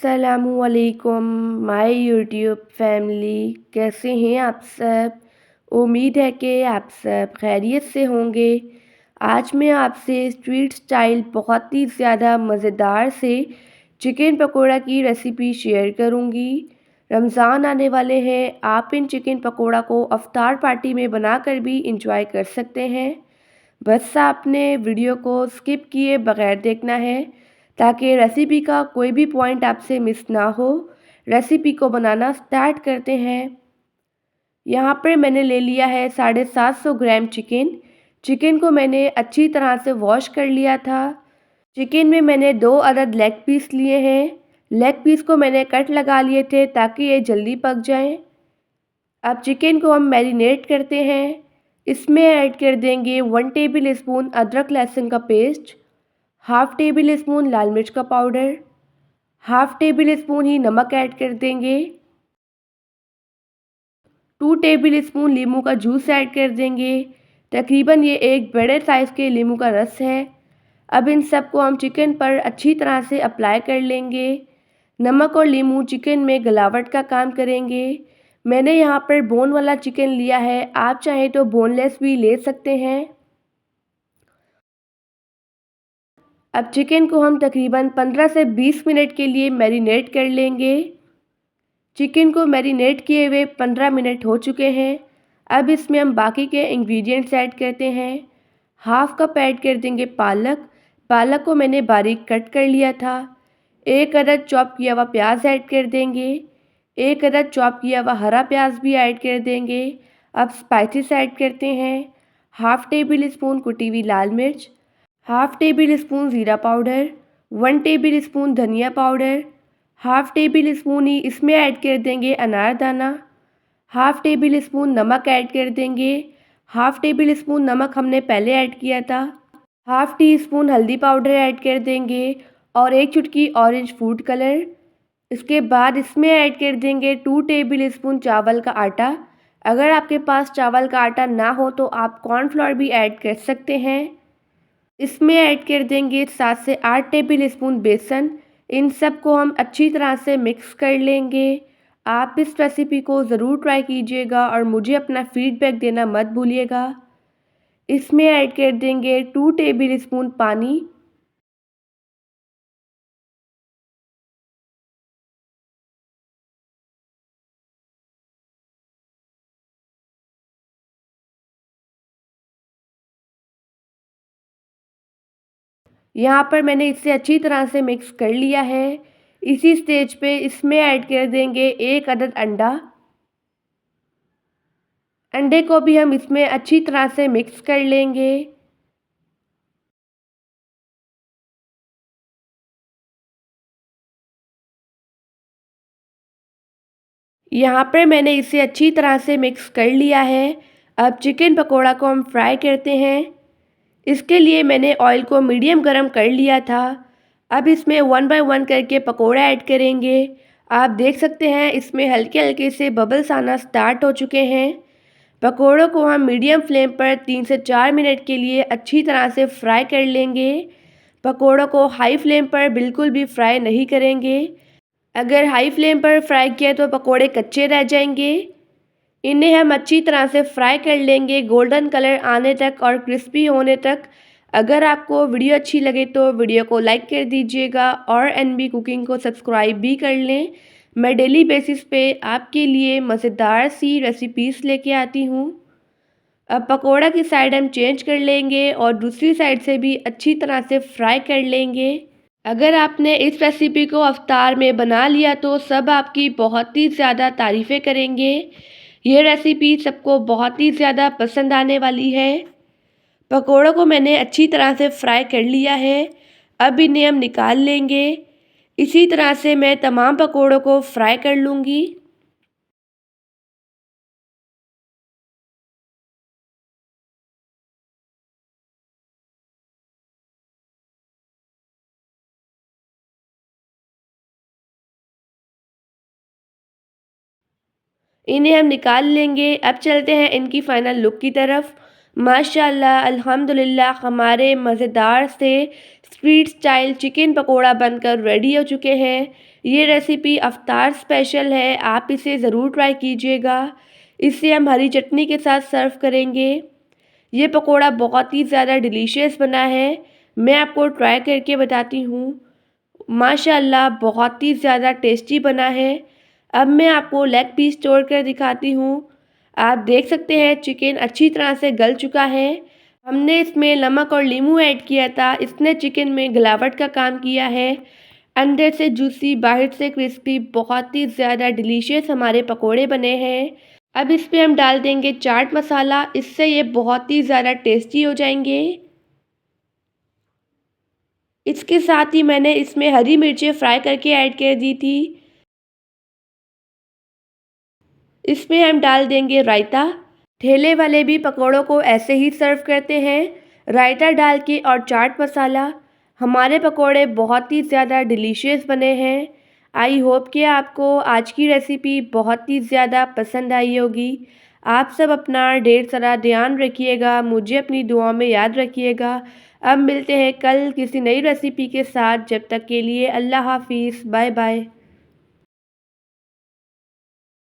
अस्सलामुअलैकुम my YouTube family. कैसे हैं आप सब? उम्मीद है कि आप सब खैरियत से होंगे। आज मैं आपसे स्ट्रीट स्टाइल बहुत ही ज़्यादा मज़ेदार से चिकन पकोड़ा की रेसिपी शेयर करूंगी। रमज़ान आने वाले हैं, आप इन चिकन पकोड़ा को अफ्तार पार्टी में बनाकर भी इंजॉय कर सकते हैं। बस आपने वीडियो को स्किप किए बगैर देखना है ताकि रेसिपी का कोई भी पॉइंट आपसे मिस ना हो। रेसिपी को बनाना स्टार्ट करते हैं। यहाँ पर मैंने ले लिया है 750 ग्राम चिकन। चिकन को मैंने अच्छी तरह से वॉश कर लिया था। चिकन में मैंने 2 अदद लेग पीस लिए हैं। लेग पीस को मैंने कट लगा लिए थे ताकि ये जल्दी पक जाएं। अब चिकन को हम मैरिनेट करते हैं। इसमें ऐड कर देंगे 1 टेबल स्पून अदरक लहसुन का पेस्ट, हाफ़ टेबल स्पून लाल मिर्च का पाउडर, हाफ़ टेबल स्पून ही नमक ऐड कर देंगे, 2 टेबल स्पून नींबू का जूस ऐड कर देंगे। तकरीबन ये एक बड़े साइज़ के नींबू का रस है। अब इन सब को हम चिकन पर अच्छी तरह से अप्लाई कर लेंगे। नमक और नींबू चिकन में गलावट का काम करेंगे। मैंने यहाँ पर बोन वाला चिकन लिया है, आप चाहें तो बोनलेस भी ले सकते हैं। अब चिकन को हम तकरीबन 15 से 20 मिनट के लिए मैरिनेट कर लेंगे। चिकन को मैरिनेट किए हुए 15 मिनट हो चुके हैं। अब इसमें हम बाकी के इंग्रेडिएंट्स ऐड करते हैं। हाफ़ कप ऐड कर देंगे पालक। पालक को मैंने बारीक कट कर लिया था। 1 अदद चॉप किया हुआ प्याज ऐड कर देंगे। 1 अदद चॉप किया हुआ हरा प्याज भी ऐड कर देंगे। अब स्पाइसेस ऐड करते हैं। हाफ़ टेबल स्पून कुटी हुई लाल मिर्च, हाफ़ टेबल स्पून ज़ीरा पाउडर, 1 टेबल स्पून धनिया पाउडर, हाफ़ टेबल स्पून ही इसमें ऐड कर देंगे अनारदाना, हाफ़ टेबल स्पून नमक ऐड कर देंगे। हाफ़ टेबल स्पून नमक हमने पहले ऐड किया था। हाफ़ टी स्पून हल्दी पाउडर ऐड कर देंगे और 1 चुटकी ऑरेंज फूड कलर। इसके बाद इसमें ऐड कर देंगे 2 टेबल स्पून चावल का आटा। अगर आपके पास चावल का आटा ना हो तो आप कॉर्नफ्लोर भी ऐड कर सकते हैं। इसमें ऐड कर देंगे 7 से 8 टेबल स्पून बेसन। इन सब को हम अच्छी तरह से मिक्स कर लेंगे। आप इस रेसिपी को ज़रूर ट्राई कीजिएगा और मुझे अपना फीडबैक देना मत भूलिएगा। इसमें ऐड कर देंगे 2 टेबल स्पून पानी। यहाँ पर मैंने इसे अच्छी तरह से मिक्स कर लिया है। इसी स्टेज पे इसमें ऐड कर देंगे 1 अदद अंडा। अंडे को भी हम इसमें अच्छी तरह से मिक्स कर लेंगे। यहाँ पर मैंने इसे अच्छी तरह से मिक्स कर लिया है। अब चिकन पकोड़ा को हम फ्राई करते हैं। इसके लिए मैंने ऑयल को मीडियम गरम कर लिया था। अब इसमें 1 बाय 1 करके पकोड़ा ऐड करेंगे। आप देख सकते हैं इसमें हल्के हल्के से बबल्स आना स्टार्ट हो चुके हैं। पकोड़ों को हम मीडियम फ्लेम पर 3 से 4 मिनट के लिए अच्छी तरह से फ्राई कर लेंगे। पकोड़ों को हाई फ्लेम पर बिल्कुल भी फ्राई नहीं करेंगे। अगर हाई फ्लेम पर फ्राई किया तो पकोड़े कच्चे रह जाएंगे। इन्हें हम अच्छी तरह से फ्राई कर लेंगे गोल्डन कलर आने तक और क्रिस्पी होने तक। अगर आपको वीडियो अच्छी लगे तो वीडियो को लाइक कर दीजिएगा और एनबी कुकिंग को सब्सक्राइब भी कर लें। मैं डेली बेसिस पे आपके लिए मज़ेदार सी रेसिपीज़ लेके आती हूँ। अब पकोड़ा की साइड हम चेंज कर लेंगे और दूसरी साइड से भी अच्छी तरह से फ्राई कर लेंगे। अगर आपने इस रेसिपी को अफ्तार में बना लिया तो सब आपकी बहुत ही ज़्यादा तारीफ़ें करेंगे। ये रेसिपी सबको बहुत ही ज़्यादा पसंद आने वाली है। पकोड़ों को मैंने अच्छी तरह से फ्राई कर लिया है। अब इन्हें हम निकाल लेंगे। इसी तरह से मैं तमाम पकोड़ों को फ्राई कर लूँगी। इन्हें हम निकाल लेंगे। अब चलते हैं इनकी फ़ाइनल लुक की तरफ। माशाल्लाह अल्हम्दुलिल्लाह हमारे मज़ेदार से स्ट्रीट स्टाइल चिकन पकोड़ा बनकर रेडी हो चुके हैं। ये रेसिपी अफ्तार स्पेशल है, आप इसे ज़रूर ट्राई कीजिएगा। इसे हम हरी चटनी के साथ सर्व करेंगे। ये पकोड़ा बहुत ही ज़्यादा डिलीशियस बना है। मैं आपको ट्राई करके बताती हूँ। माशाअल्लाह बहुत ही ज़्यादा टेस्टी बना है। अब मैं आपको लेग पीस तोड़ कर दिखाती हूँ। आप देख सकते हैं चिकन अच्छी तरह से गल चुका है। हमने इसमें नमक और नींबू ऐड किया था, इसने चिकन में गलावट का काम किया है। अंदर से जूसी, बाहर से क्रिस्पी, बहुत ही ज़्यादा डिलीशियस हमारे पकोड़े बने हैं। अब इस पे हम डाल देंगे चाट मसाला, इससे ये बहुत ही ज़्यादा टेस्टी हो जाएंगे। इसके साथ ही मैंने इसमें हरी मिर्चें फ्राई करके ऐड कर दी थी। इसमें हम डाल देंगे रायता। ठेले वाले भी पकौड़ों को ऐसे ही सर्व करते हैं, रायता डाल के और चाट मसाला। हमारे पकौड़े बहुत ही ज़्यादा डिलीशियस बने हैं। आई होप कि आपको आज की रेसिपी बहुत ही ज़्यादा पसंद आई होगी। आप सब अपना ढेर सारा ध्यान रखिएगा, मुझे अपनी दुआ में याद रखिएगा। अब मिलते हैं कल किसी नई रेसिपी के साथ, जब तक के लिए अल्लाह हाफ़िज़, बाय बाय।